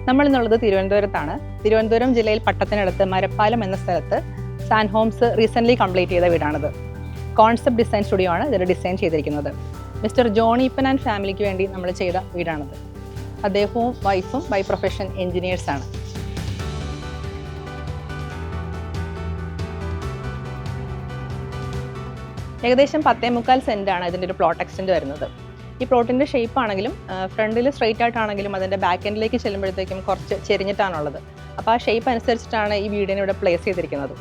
നമ്മൾ ഇന്നുള്ളത് തിരുവനന്തപുരത്താണ്. തിരുവനന്തപുരം ജില്ലയിൽ പട്ടത്തിനടുത്ത് മരപ്പാലം എന്ന സ്ഥലത്ത് സാൻ ഹോംസ് റീസെൻ്റ്ലി കംപ്ലീറ്റ് ചെയ്ത വീടാണിത്. കോൺസെപ്റ്റ് ഡിസൈൻ സ്റ്റുഡിയോ ആണ് ഇതിൽ ഡിസൈൻ ചെയ്തിരിക്കുന്നത്. മിസ്റ്റർ ജോണീപ്പൻ ആൻഡ് ഫാമിലിക്ക് വേണ്ടി നമ്മൾ ചെയ്ത വീടാണിത്. അദ്ദേഹവും വൈഫും ബൈ പ്രൊഫഷൻ എഞ്ചിനീയേഴ്സാണ്. ഏകദേശം 10.25 സെൻറ്റാണ് ഇതിൻ്റെ ഒരു പ്ലോട്ട് എക്സ്റ്റെൻറ്റ് വരുന്നത്. ഈ പ്ലോട്ടിൻ്റെ ഷേപ്പ് ആണെങ്കിലും ഫ്രണ്ടിൽ സ്ട്രെയിറ്റ് ആയിട്ടാണെങ്കിലും അതിൻ്റെ ബാക്ക് എൻഡിലേക്ക് ചെല്ലുമ്പോഴത്തേക്കും കുറച്ച് ചെരിഞ്ഞിട്ടാണുള്ളത്. അപ്പോൾ ആ ഷേപ്പ് അനുസരിച്ചിട്ടാണ് ഈ വീടിനെ ഇവിടെ പ്ലേസ് ചെയ്തിരിക്കുന്നത്.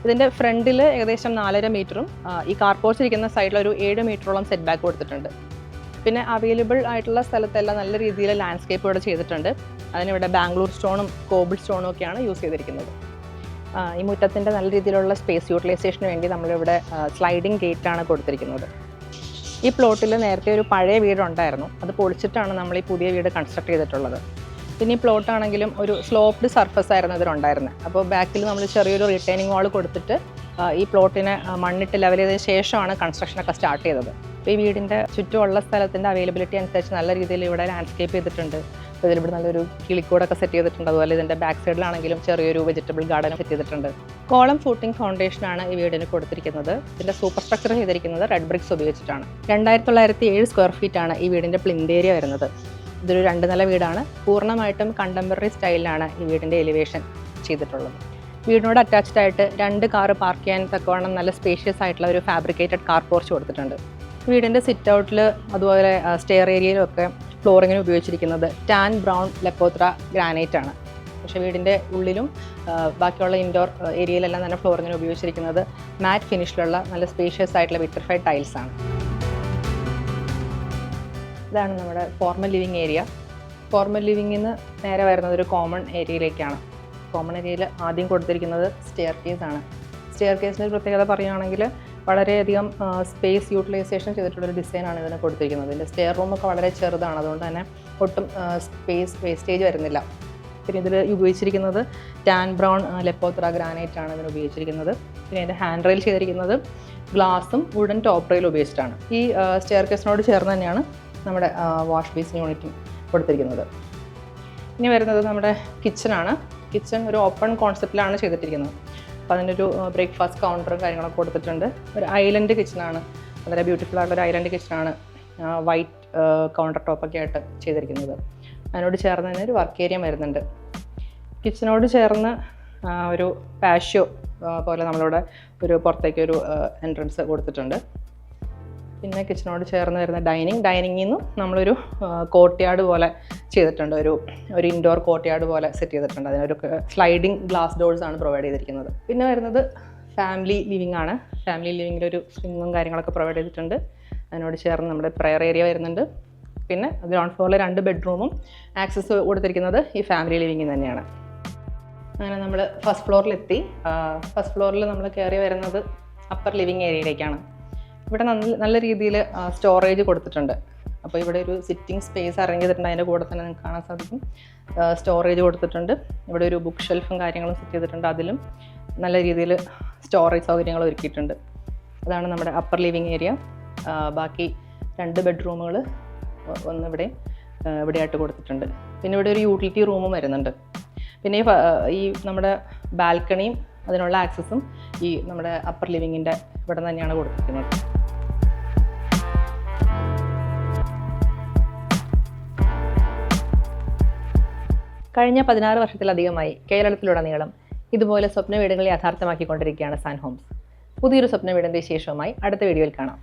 ഇതിൻ്റെ ഫ്രണ്ടിൽ ഏകദേശം 4.5 മീറ്ററും ഈ കാർ പോർച്ച് ഇരിക്കുന്ന സൈഡിൽ ഒരു 7 മീറ്ററോളം സെറ്റ് ബാക്ക് കൊടുത്തിട്ടുണ്ട്. പിന്നെ അവൈലബിൾ ആയിട്ടുള്ള സ്ഥലത്തെല്ലാം നല്ല രീതിയിൽ ലാൻഡ്സ്കേപ്പ് ഇവിടെ ചെയ്തിട്ടുണ്ട്. അതിനിവിടെ ബാംഗ്ലൂർ സ്റ്റോണും കോബിൾ സ്റ്റോണും ഒക്കെയാണ് യൂസ് ചെയ്തിരിക്കുന്നത്. ഈ മുറ്റത്തിൻ്റെ നല്ല രീതിയിലുള്ള സ്പേസ് യൂട്ടിലൈസേഷന് വേണ്ടി നമ്മളിവിടെ സ്ലൈഡിങ് ഗേറ്റാണ് കൊടുത്തിരിക്കുന്നത്. ഈ പ്ലോട്ടിൽ നേരത്തെ ഒരു പഴയ വീടുണ്ടായിരുന്നു, അത് പൊളിച്ചിട്ടാണ് നമ്മൾ ഈ പുതിയ വീട് കൺസ്ട്രക്ട് ചെയ്തിട്ടുള്ളത്. പിന്നെ ഈ പ്ലോട്ടാണെങ്കിലും ഒരു സ്ലോപ്ഡ് സർഫസ് ആയിരുന്നു ഇതിലുണ്ടായിരുന്നത്. അപ്പോൾ ബാക്കിൽ നമ്മൾ ചെറിയൊരു റിട്ടേണിംഗ് വാൾ കൊടുത്തിട്ട് ഈ പ്ലോട്ടിനെ മണ്ണിട്ട് ലെവൽ ചെയ്തതിന് ശേഷമാണ് കൺസ്ട്രക്ഷനൊക്കെ സ്റ്റാർട്ട് ചെയ്തത്. അപ്പോൾ ഈ വീടിൻ്റെ ചുറ്റുമുള്ള സ്ഥലത്തിൻ്റെ അവൈലബിലിറ്റി അനുസരിച്ച് നല്ല രീതിയിൽ ഇവിടെ ലാൻഡ്സ്കേപ്പ് ചെയ്തിട്ടുണ്ട്. അപ്പോൾ ഇതിലിവിടെ നല്ലൊരു കിളിക്കൂടൊക്കെ സെറ്റ് ചെയ്തിട്ടുണ്ട്. അതുപോലെ ഇതിൻ്റെ ബാക്ക് സൈഡിലാണെങ്കിലും ചെറിയൊരു വെജിറ്റബിൾ ഗാർഡൻ സെറ്റ് ചെയ്തിട്ടുണ്ട്. കോളം ഫൂട്ടിംഗ് ഫൗണ്ടേഷനാണ് ഈ വീടിന് കൊടുത്തിരിക്കുന്നത്. ഇതിൻ്റെ സൂപ്പർ സ്ട്രക്ചർ ചെയ്തിരിക്കുന്നത് റെഡ് ബ്രിക്സ് ഉപയോഗിച്ചിട്ടാണ്. 2907 സ്ക്വയർ ഫീറ്റാണ് ഈ വീടിൻ്റെ പ്ലിന്ത് ഏരിയ വരുന്നത്. ഇതൊരു 2 നില വീടാണ്. പൂർണ്ണമായിട്ടും കണ്ടംപററി സ്റ്റൈലിലാണ് ഈ വീടിൻ്റെ എലിവേഷൻ ചെയ്തിട്ടുള്ളത്. വീടിനോട് അറ്റാച്ച്ഡ് ആയിട്ട് 2 കാറ് പാർക്ക് ചെയ്യാൻ തക്കവണ്ണം നല്ല സ്പേഷ്യസ് ആയിട്ടുള്ള ഒരു ഫാബ്രിക്കേറ്റഡ് കാർ പോർച്ച് കൊടുത്തിട്ടുണ്ട്. വീടിൻ്റെ സിറ്റ് ഔട്ടിൽ അതുപോലെ സ്റ്റെയർ ഏരിയയിലും ഒക്കെ ഫ്ലോറിങ്ങിന് ഉപയോഗിച്ചിരിക്കുന്നത് ടാൻ ബ്രൗൺ ലെപ്പോത്ര ഗ്രാനൈറ്റ് ആണ്. പക്ഷേ വീടിൻ്റെ ഉള്ളിലും ബാക്കിയുള്ള ഇൻഡോർ ഏരിയയിലെല്ലാം തന്നെ ഫ്ലോറിങ്ങിന് ഉപയോഗിച്ചിരിക്കുന്നത് മാറ്റ് ഫിനിഷിലുള്ള നല്ല സ്പേഷ്യസ് ആയിട്ടുള്ള വിട്രിഫൈഡ് ടൈൽസ് ആണ്. ഇതാണ് നമ്മുടെ ഫോർമൽ ലിവിങ് ഏരിയ. ഫോർമൽ ലിവിങ്ങിൽ നിന്ന് നേരെ വരുന്നത് ഒരു കോമൺ ഏരിയയിലേക്കാണ്. കോമൺ ഏരിയയിൽ ആദ്യം കൊടുത്തിരിക്കുന്നത് സ്റ്റെയർ കേസ് ആണ്. സ്റ്റെയർ കേസിൻ്റെ ഒരു പ്രത്യേകത പറയുകയാണെങ്കിൽ വളരെയധികം സ്പേസ് യൂട്ടിലൈസേഷൻ ചെയ്തിട്ടുള്ളൊരു ഡിസൈനാണ് ഇതിന് കൊടുത്തിരിക്കുന്നത്. ഇതിൻ്റെ സ്റ്റെയർ റൂമൊക്കെ വളരെ ചെറുതാണ്, അതുകൊണ്ട് തന്നെ ഒട്ടും സ്പേസ് വേസ്റ്റേജ് വരുന്നില്ല. പിന്നെ ഇതിൽ ഉപയോഗിച്ചിരിക്കുന്നത് ടാൻ ബ്രൗൺ ലെപ്പോത്ര ഗ്രാനൈറ്റ് ആണ് ഇതിന് ഉപയോഗിച്ചിരിക്കുന്നത്. പിന്നെ ഇതിൻ്റെ ഹാൻഡ് റെയിൽ ചെയ്തിരിക്കുന്നത് ഗ്ലാസും വുഡൻ ടോപ്പ് റെയിൽ ഉപയോഗിച്ചിട്ടാണ്. ഈ സ്റ്റെയർ കേസിനോട് ചേർന്ന് തന്നെയാണ് നമ്മുടെ വാഷ് ബേസിൻ യൂണിറ്റും കൊടുത്തിരിക്കുന്നത്. ഇനി വരുന്നത് നമ്മുടെ കിച്ചണാണ്. കിച്ചൺ ഒരു ഓപ്പൺ കോൺസെപ്റ്റിലാണ് ചെയ്തിട്ടിരിക്കുന്നത്. അപ്പോൾ അതിനൊരു ബ്രേക്ക്ഫാസ്റ്റ് കൗണ്ടറും കാര്യങ്ങളൊക്കെ കൊടുത്തിട്ടുണ്ട്. ഒരു ഐലൻഡ് കിച്ചണാണ്, വളരെ ബ്യൂട്ടിഫുൾ ആയിട്ടുള്ളൊരു ഐലൻഡ് കിച്ചണാണ്. വൈറ്റ് കൗണ്ടർ ടോപ്പൊക്കെ ആയിട്ട് ചെയ്തിരിക്കുന്നത്. അതിനോട് ചേർന്ന് തന്നെ ഒരു വർക്ക് ഏരിയ വരുന്നുണ്ട്. കിച്ചനോട് ചേർന്ന് ഒരു പാഷ്യോ പോലെ നമ്മളിവിടെ ഒരു പുറത്തേക്കൊരു എൻട്രൻസ് കൊടുത്തിട്ടുണ്ട്. പിന്നെ കിച്ചനോട് ചേർന്ന് വരുന്ന ഡൈനിങ്ങിൽ നിന്നും നമ്മളൊരു കോർട്ട്യാർഡ് പോലെ ചെയ്തിട്ടുണ്ട്. ഒരു ഇൻഡോർ കോർട്ട്യാർഡ് പോലെ സെറ്റ് ചെയ്തിട്ടുണ്ട്. അതിനൊരു സ്ലൈഡിങ് ഗ്ലാസ് ഡോർസ് ആണ് പ്രൊവൈഡ് ചെയ്തിരിക്കുന്നത്. പിന്നെ വരുന്നത് ഫാമിലി ലിവിങ് ആണ്. ഫാമിലി ലിവിങ്ങിലൊരു സ്വിങ്ങും കാര്യങ്ങളൊക്കെ പ്രൊവൈഡ് ചെയ്തിട്ടുണ്ട്. അതിനോട് ചേർന്ന് നമ്മുടെ പ്രയർ ഏരിയ വരുന്നുണ്ട്. പിന്നെ ഗ്രൗണ്ട് ഫ്ലോറിൽ 2 ബെഡ്റൂമും ആക്സസ് കൊടുത്തിരിക്കുന്നത് ഈ ഫാമിലി ലിവിങ്ങിൽ തന്നെയാണ്. അങ്ങനെ നമ്മൾ ഫസ്റ്റ് ഫ്ലോറിലെത്തി. ഫസ്റ്റ് ഫ്ലോറിൽ നമ്മൾ കയറി വരുന്നത് അപ്പർ ലിവിങ് ഏരിയയിലേക്കാണ്. ഇവിടെ നല്ല രീതിയിൽ സ്റ്റോറേജ് കൊടുത്തിട്ടുണ്ട്. അപ്പോൾ ഇവിടെ ഒരു സിറ്റിംഗ് സ്പേസ് അറേഞ്ച് ചെയ്തിട്ടുണ്ട്. അതിൻ്റെ കൂടെ തന്നെ നിങ്ങൾക്ക് കാണാൻ സാധിക്കും സ്റ്റോറേജ് കൊടുത്തിട്ടുണ്ട്. ഇവിടെ ഒരു ബുക്ക് ഷെൽഫും കാര്യങ്ങളും സെറ്റ് ചെയ്തിട്ടുണ്ട്. അതിലും നല്ല രീതിയിൽ സ്റ്റോറേജ് സൗകര്യങ്ങൾ ഒരുക്കിയിട്ടുണ്ട്. അതാണ് നമ്മുടെ അപ്പർ ലിവിങ് ഏരിയ. ബാക്കി 2 ബെഡ്റൂമുകൾ ഇവിടെയായിട്ട് കൊടുത്തിട്ടുണ്ട്. പിന്നെ ഇവിടെ ഒരു യൂട്ടിലിറ്റി റൂമും വരുന്നുണ്ട്. പിന്നെ ഈ നമ്മുടെ ബാൽക്കണിയും അതിനുള്ള ആക്സസും ഈ നമ്മുടെ അപ്പർ ലിവിങ്ങിൻ്റെ ഇവിടെ തന്നെയാണ് കൊടുത്തിരിക്കുന്നത്. കഴിഞ്ഞ 16 വർഷത്തിലധികമായി കേരളത്തിലുടനീളം ഇതുപോലെ സ്വപ്ന വീടുകൾ യാഥാർത്ഥ്യമാക്കിക്കൊണ്ടിരിക്കുകയാണ് സാൻ ഹോംസ്. പുതിയൊരു സ്വപ്ന വീടിൻ്റെ വിശേഷവുമായി അടുത്ത വീഡിയോയിൽ കാണാം.